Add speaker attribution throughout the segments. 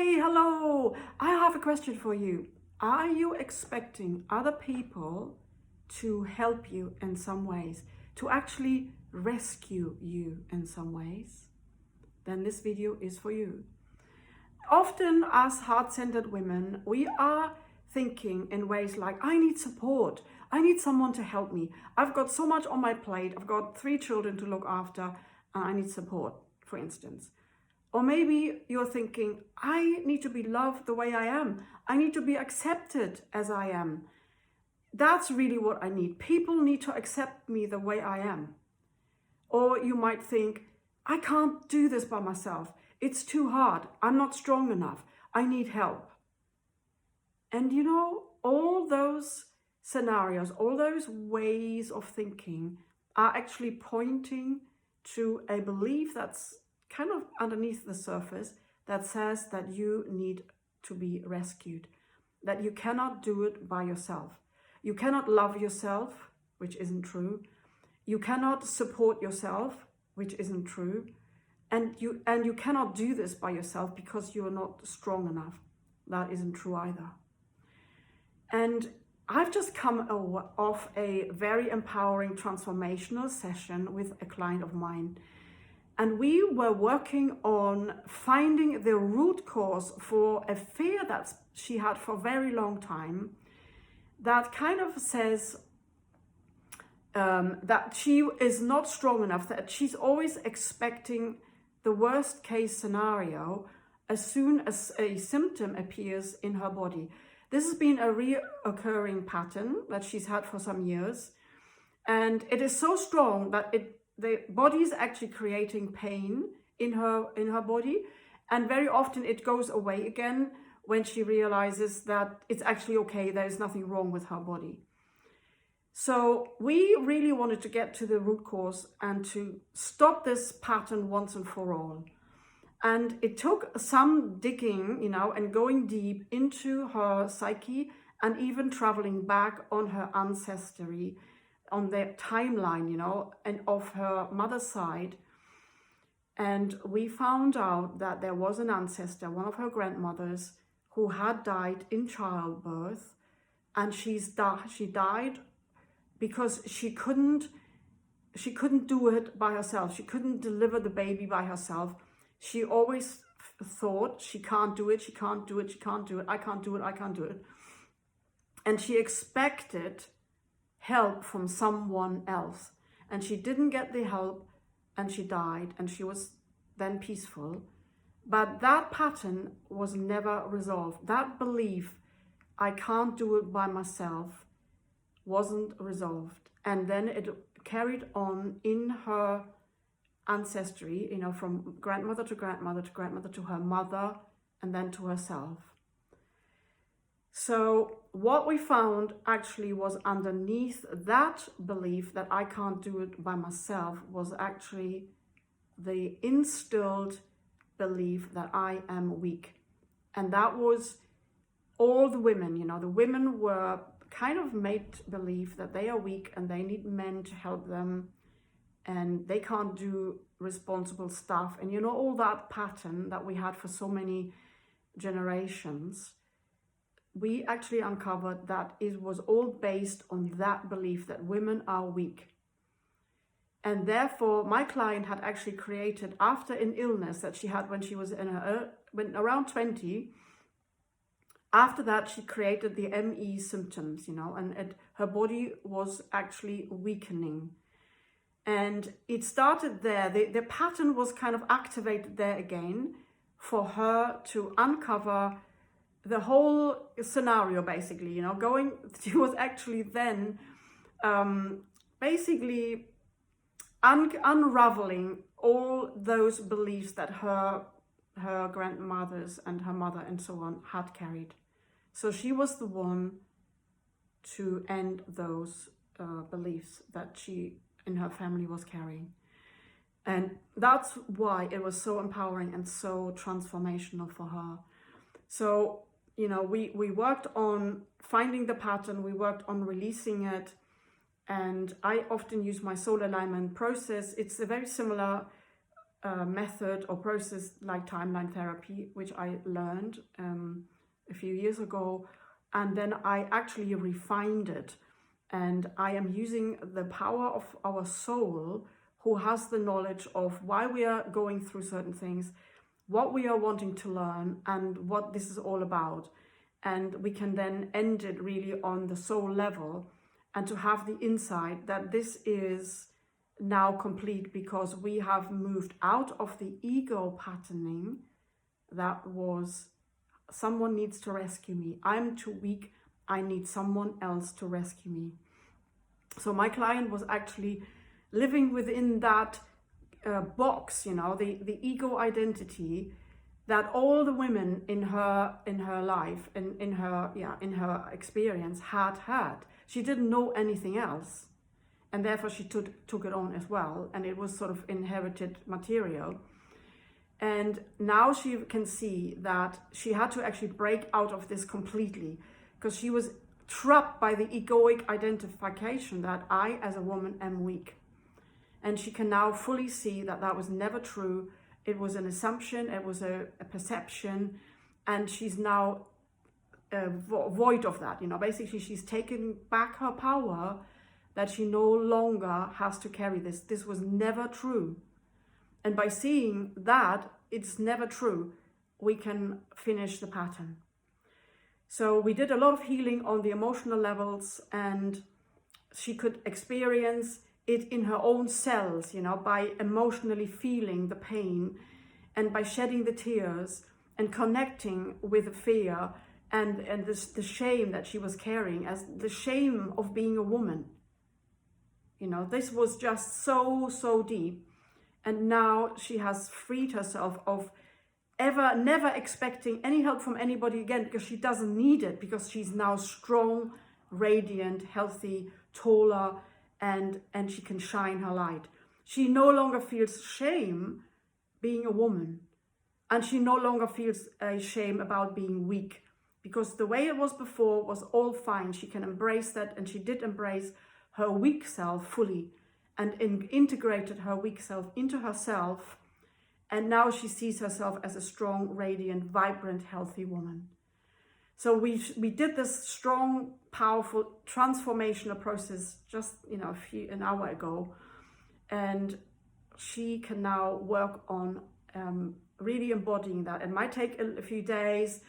Speaker 1: Hey, hello! I have a question for you. Are you expecting other people to help you in some ways, to actually rescue you in some ways? Then this video is for you. Often as heart-centered women, we are thinking in ways like, I need support. I need someone to help me. I've got so much on my plate. I've got 3 children to look after and I need support, for instance. Or maybe you're thinking, I need to be loved the way I am. I need to be accepted as I am. That's really what I need. People need to accept me the way I am. Or you might think, I can't do this by myself. It's too hard. I'm not strong enough. I need help. And you know, all those scenarios, all those ways of thinking are actually pointing to a belief that's kind of underneath the surface that says that you need to be rescued, that you cannot do it by yourself. You cannot love yourself, which isn't true. You cannot support yourself, which isn't true. And you cannot do this by yourself because you are not strong enough. That isn't true either. And I've just come off a very empowering transformational session with a client of mine. And we were working on finding the root cause for a fear that she had for a very long time, that kind of says that she is not strong enough, that she's always expecting the worst case scenario as soon as a symptom appears in her body. This has been a reoccurring pattern that she's had for some years. And it is so strong that the body is actually creating pain in her body, and very often it goes away again when she realizes that it's actually okay, there is nothing wrong with her body. So we really wanted to get to the root cause and to stop this pattern once and for all. And it took some digging, you know, and going deep into her psyche and even traveling back on her ancestry, on the timeline, you know, and of her mother's side. And we found out that there was an ancestor, one of her grandmothers, who had died in childbirth, and she died because she couldn't do it by herself. She couldn't deliver the baby by herself. She always thought, she can't do it, she can't do it, she can't do it, I can't do it, I can't do it. And she expected help from someone else, and she didn't get the help, and she died, and she was then peaceful. But that pattern was never resolved. That belief, I can't do it by myself, wasn't resolved. And then it carried on in her ancestry, you know, from grandmother to grandmother to grandmother to her mother, and then to herself. So what we found actually was underneath that belief that I can't do it by myself was actually the instilled belief that I am weak. And that was all the women, you know, the women were kind of made believe that they are weak and they need men to help them and they can't do responsible stuff. And you know, all that pattern that we had for so many generations, we actually uncovered that it was all based on that belief that women are weak. And therefore, my client had actually created, after an illness that she had when she was in when around 20, after that, she created the ME symptoms, you know, and her body was actually weakening. And it started there. The pattern was kind of activated there again for her to uncover the whole scenario, basically, you know, she was actually then basically unraveling all those beliefs that her grandmothers and her mother and so on had carried. So she was the one to end those beliefs that she in her family was carrying. And that's why it was so empowering and so transformational for her. So, you know, we worked on finding the pattern, we worked on releasing it, and I often use my soul alignment process. It's a very similar method or process like timeline therapy, which I learned a few years ago, and then I actually refined it, and I am using the power of our soul, who has the knowledge of why we are going through certain things, what we are wanting to learn, and what this is all about. And we can then end it really on the soul level, and to have the insight that this is now complete, because we have moved out of the ego patterning that was, someone needs to rescue me, I'm too weak, I need someone else to rescue me. So my client was actually living within that box, you know, the ego identity that all the women in her life and in her experience had. She didn't know anything else, and therefore she took it on as well, and it was sort of inherited material. And now she can see that she had to actually break out of this completely, because she was trapped by the egoic identification that I as a woman am weak. And she can now fully see that that was never true. It was an assumption, it was a perception, and she's now void of that. You know, basically she's taken back her power, that she no longer has to carry this. This was never true. And by seeing that it's never true, we can finish the pattern. So we did a lot of healing on the emotional levels, and she could experience it in her own cells, you know, by emotionally feeling the pain and by shedding the tears and connecting with the fear and the shame that she was carrying, as the shame of being a woman. You know, this was just so deep. And now she has freed herself of never expecting any help from anybody again, because she doesn't need it, because she's now strong, radiant, healthy, taller, and she can shine her light. She no longer feels shame being a woman, and she no longer feels a shame about being weak, because the way it was before was all fine. She can embrace that, and she did embrace her weak self fully, and integrated her weak self into herself. And now she sees herself as a strong, radiant, vibrant, healthy woman. So we did this strong, powerful transformational process just, you know, an hour ago, and she can now work on really embodying that. It might take a few days,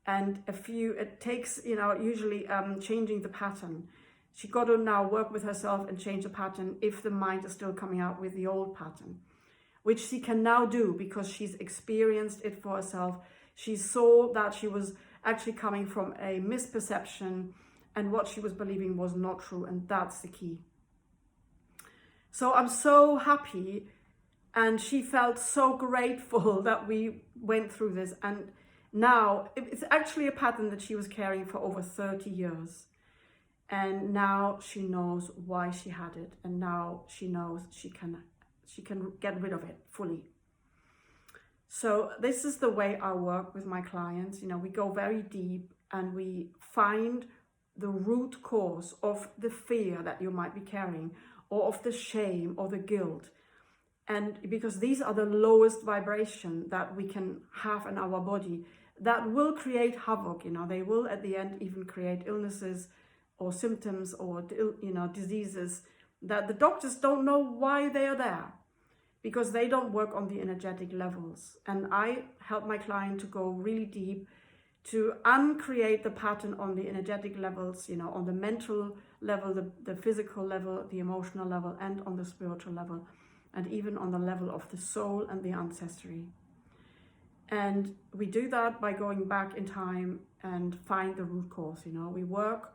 Speaker 1: and it takes, you know, usually changing the pattern. She got to now work with herself and change the pattern if the mind is still coming out with the old pattern, which she can now do because she's experienced it for herself. She saw that she was actually coming from a misperception, and what she was believing was not true, and that's the key. So I'm so happy, and she felt so grateful that we went through this. And now it's actually a pattern that she was carrying for over 30 years. And now she knows why she had it, and now she knows she can get rid of it fully. So this is the way I work with my clients. You know, we go very deep and we find the root cause of the fear that you might be carrying, or of the shame or the guilt. And because these are the lowest vibration that we can have in our body, that will create havoc. You know, they will at the end even create illnesses or symptoms or, you know, diseases that the doctors don't know why they are there, because they don't work on the energetic levels. And I help my client to go really deep to uncreate the pattern on the energetic levels, you know, on the mental level, the physical level, the emotional level, and on the spiritual level, and even on the level of the soul and the ancestry. And we do that by going back in time and find the root cause. You know, we work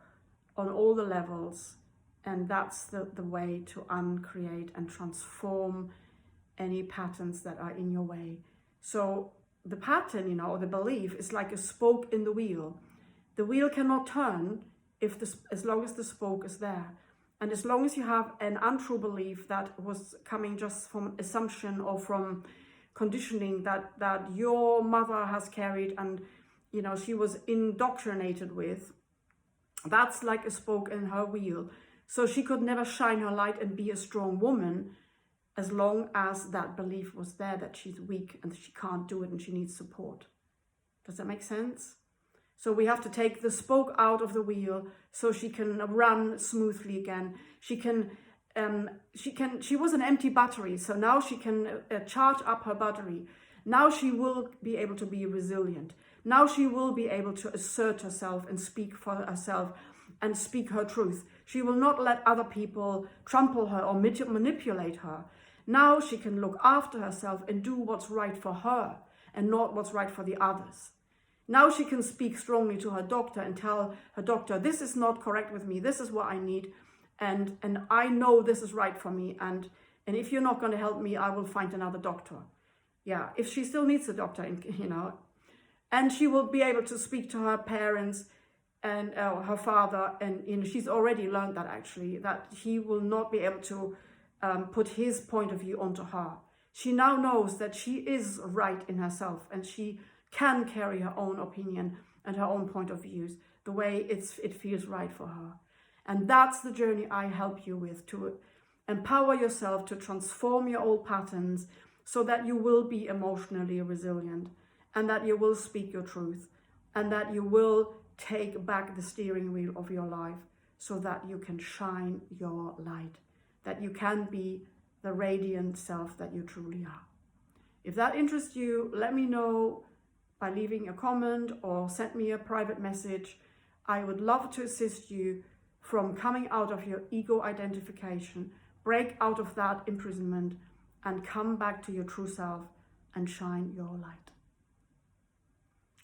Speaker 1: on all the levels, and that's the way to uncreate and transform any patterns that are in your way. So the pattern, you know, or the belief is like a spoke in the wheel. The wheel cannot turn as long as the spoke is there. And as long as you have an untrue belief that was coming just from assumption or from conditioning that your mother has carried and, you know, she was indoctrinated with, that's like a spoke in her wheel. So she could never shine her light and be a strong woman, as long as that belief was there that she's weak and she can't do it and she needs support. Does that make sense? So we have to take the spoke out of the wheel so she can run smoothly again. She was an empty battery, so now she can charge up her battery. Now she will be able to be resilient. Now she will be able to assert herself and speak for herself and speak her truth. She will not let other people trample her or manipulate her. Now she can look after herself and do what's right for her and not what's right for the others. Now she can speak strongly to her doctor and tell her doctor, this is not correct with me, this is what I need, and I know this is right for me, and if you're not going to help me, I will find another doctor. Yeah, if she still needs a doctor, and she will be able to speak to her parents and her father, and she's already learned that actually, that he will not be able to put his point of view onto her. She now knows that she is right in herself and she can carry her own opinion and her own point of views the way it feels right for her. And that's the journey I help you with, to empower yourself to transform your old patterns so that you will be emotionally resilient and that you will speak your truth and that you will take back the steering wheel of your life so that you can shine your light, that you can be the radiant self that you truly are. If that interests you, let me know by leaving a comment or send me a private message. I would love to assist you from coming out of your ego identification, break out of that imprisonment, and come back to your true self and shine your light.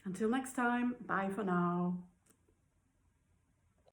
Speaker 1: Until next time, bye for now.